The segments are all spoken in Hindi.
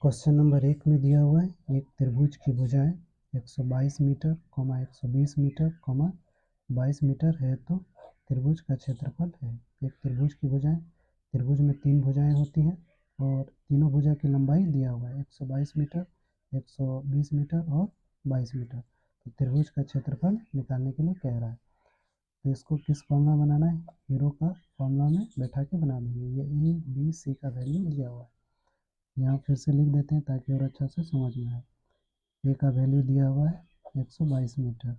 क्वेश्चन नंबर 1 में दिया हुआ है एक त्रिभुज की भुजाएं 122 मीटर, 120 मीटर, 22 मीटर है तो त्रिभुज का क्षेत्रफल है। एक त्रिभुज की भुजाएं, त्रिभुज में 3 भुजाएं होती हैं और तीनों भुजा की लंबाई दिया हुआ है 122 मीटर, 120 मीटर और 22 मीटर। तो त्रिभुज का क्षेत्रफल निकालने के लिए कह रहा है। तो इसको किस फॉर्मूला बनाना है? हीरो का फॉर्मूला में बैठा के बना देंगे। ये ए बी सी का वैल्यू दिया हुआ है, यहाँ फिर से लिख देते हैं ताकि और अच्छा से समझ में आए। ए का वैल्यू दिया हुआ है 122 मीटर,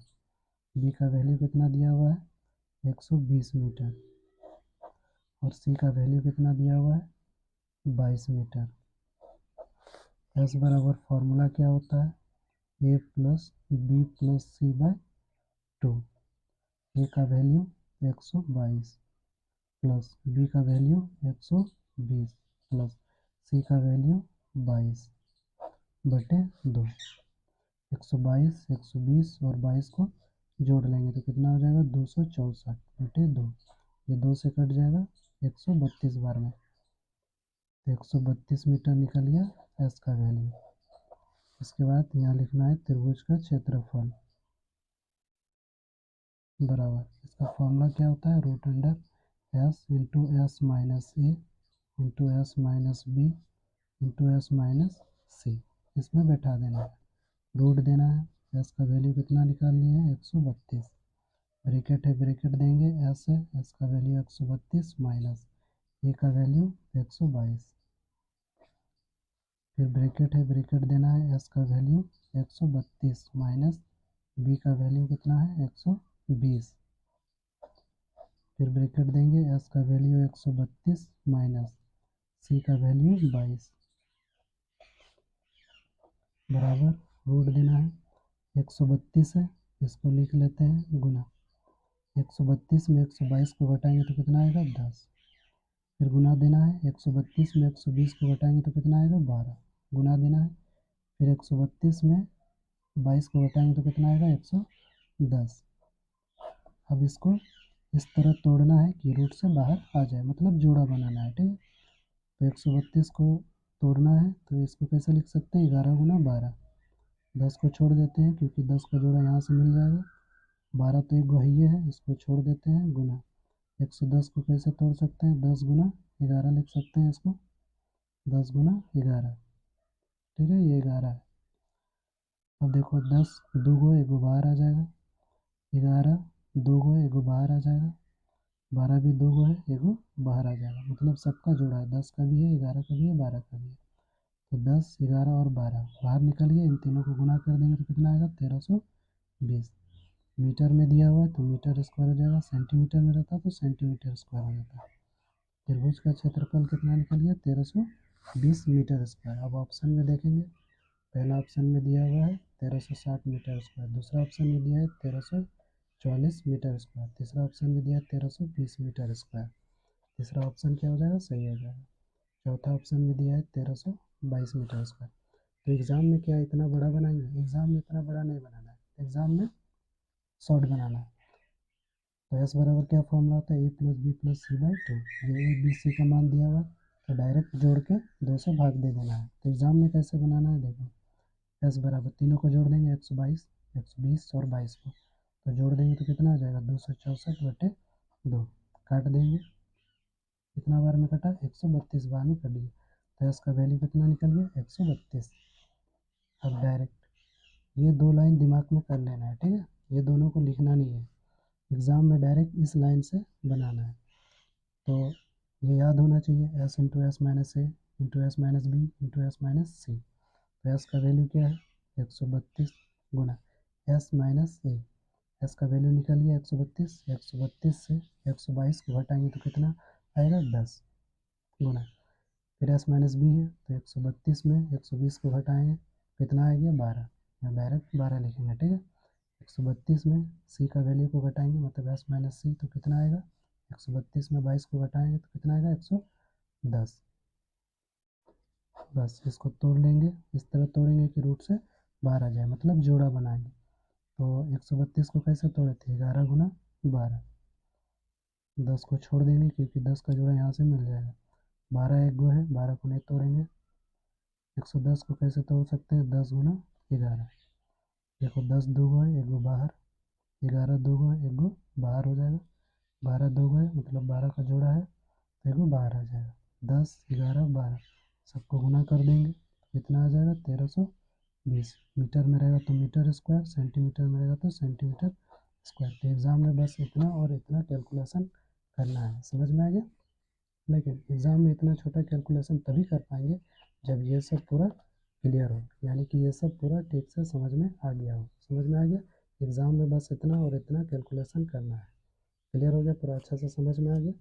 बी का वैल्यू कितना दिया हुआ है 120 मीटर और सी का वैल्यू कितना दिया हुआ है 22 मीटर। एस बराबर फॉर्मूला क्या होता है? A plus B plus C bye 2। ए का वैल्यू 122 प्लस बी का वैल्यू 120 प्लस सी का वैल्यू 22 बटे 2। 122, 120 और 22 को जोड़ लेंगे तो कितना हो जाएगा 264 बटे 2। ये 2 से कट जाएगा 132 बार में, तो 132 मीटर निकल गया एस का वैल्यू। इसके बाद यहाँ लिखना है त्रिभुज का क्षेत्रफल बराबर, इसका फॉर्मूला क्या होता है? Root under S into S minus A into S minus B into S minus C. इसमें बैठा देना है, रूट देना है। एस का वैल्यू कितना निकाल लिए हैं 132, ब्रैकेट है ब्रैकेट देंगे, एस है, एस का वैल्यू 132 माइनस ए का वैल्यू 122, फिर ब्रैकेट है ब्रैकेट देना है, एस का वैल्यू 132 माइनस बी का वैल्यू कितना है 120, फिर ब्रैकेट देंगे, एस का वैल्यू 132 माइनस सी का वैल्यू 22 बराबर रूट देना है। 132 है, इसको लिख लेते हैं गुना, 132 में 122 को घटाएंगे तो कितना आएगा 10, फिर गुना देना है। 132 में 120 को घटाएंगे तो कितना आएगा 12, गुना देना है। फिर 132 में 22 को घटाएंगे तो कितना आएगा 110। अब इसको इस तरह तोड़ना है कि रूट से बाहर आ जाए, मतलब जोड़ा बनाना है, ठीक है। तो 132 को तोड़ना है तो इसको कैसे लिख सकते हैं? 11 गुना 12, 10 को छोड़ देते हैं क्योंकि 10 का जोड़ा यहाँ से मिल जाएगा, 12 तो एक वही है, इसको छोड़ देते हैं गुना। 110 को कैसे तोड़ सकते हैं? 10 गुना 11 लिख सकते हैं इसको, 10 गुना 11, ठीक है, ये 11 है। अब देखो 10 दो गो एगो बाहर आ जाएगा, 11 दो गो एगो बाहर आ जाएगा, 12 भी दो गो है एगो बाहर आ जाएगा, मतलब सबका जोड़ा है, 10 का भी है, 11 का भी है, 12 का भी है। तो 10, 11 और 12 बाहर निकल गए, इन तीनों को गुना कर देंगे तो कितना आएगा 1320। मीटर में दिया हुआ है तो मीटर स्क्वायर हो जाएगा, सेंटीमीटर में रहता तो सेंटीमीटर स्क्वायर हो जाता। त्रिभुज का क्षेत्रफल कितना निकल गया 1320 मीटर स्क्वायर। अब ऑप्शन में देखेंगे, पहला ऑप्शन में दिया हुआ है 1360 मीटर स्क्वायर, दूसरा ऑप्शन में दिया है 1344 मीटर स्क्वायर, तीसरा ऑप्शन में दिया है 1320 मीटर स्क्वायर। तीसरा ऑप्शन क्या हो जाएगा? सही हो जाएगा। चौथा ऑप्शन में दिया है 1322 मीटर स्क्वायर। तो एग्ज़ाम में क्या इतना बड़ा बनाएंगे? एग्ज़ाम में इतना बड़ा नहीं बनाना है, एग्ज़ाम में शॉर्ट बनाना है। तो एस बराबर क्या फॉर्मूला होता है? A plus B plus C by 2। ये ए बी सी का मान दिया हुआ है तो डायरेक्ट जोड़ के 2 से भाग दे देना है। तो एग्ज़ाम में कैसे बनाना है देखो, एस बराबर तीनों को जोड़ देंगे 122, 120 और 22 को, तो जोड़ देंगे तो कितना आ जाएगा 264 बटे 2, काट देंगे, कितना बार में कटा 132 बार में कट गया, तो एस का वैल्यू कितना निकल गया 132। अब डायरेक्ट ये दो लाइन दिमाग में कर लेना है, ठीक है, ये दोनों को लिखना नहीं है, एग्ज़ाम में डायरेक्ट इस लाइन से बनाना है। तो ये याद होना चाहिए, S into S minus A into S minus B into S minus C. तो एस का वैल्यू क्या है 132 गुना एस माइनस ए, एस का वैल्यू निकल गया 132, 132 से 122 को घटाएंगे तो कितना आएगा 10 गुना, फिर एस माइनस बी है तो 132 में 120 को घटाएंगे कितना आ गया 12, यहाँ डायरेक्ट 12 लिखेंगे, ठीक है। 132 में सी का वैल्यू को घटाएंगे मतलब एस माइनस सी, तो कितना आएगा 132 में 22 को घटाएंगे तो कितना आएगा 110। बस इसको तोड़ लेंगे, इस तरह तोड़ेंगे कि रूट से बाहर आ जाए, मतलब जोड़ा बनाएंगे। तो 132 को कैसे तोड़े थे? 11 गुना 12, 10 को छोड़ देंगे क्योंकि 10 का जोड़ा यहाँ से मिल जाएगा, 12 एक गो है, 12 को नहीं तोड़ेंगे। 110 को कैसे तोड़ सकते हैं, 10 गुना 11। देखो 10 दो गो है, एक गो बाहर, 11 दो गो है, एक गो बाहर हो जाएगा, 12 दो गो है मतलब 12 का जोड़ा है, तो एक गो बाहर आ जाएगा। 10 11 12 सबको गुना कर देंगे, कितना आ जाएगा 1320। मीटर में रहेगा तो मीटर स्क्वायर, सेंटीमीटर में रहेगा तो सेंटीमीटर स्क्वायर। तो एग्ज़ाम में बस इतना और इतना कैलकुलेशन करना है, समझ में आ गया। लेकिन एग्ज़ाम में इतना छोटा कैलकुलेशन तभी कर पाएंगे जब ये सब पूरा क्लियर हो, यानी कि ये सब पूरा ठीक से समझ में आ गया हो। समझ में आ गया, एग्ज़ाम में बस इतना और इतना कैलकुलेशन करना है। क्लियर हो गया, पूरा अच्छा से समझ में आ गया।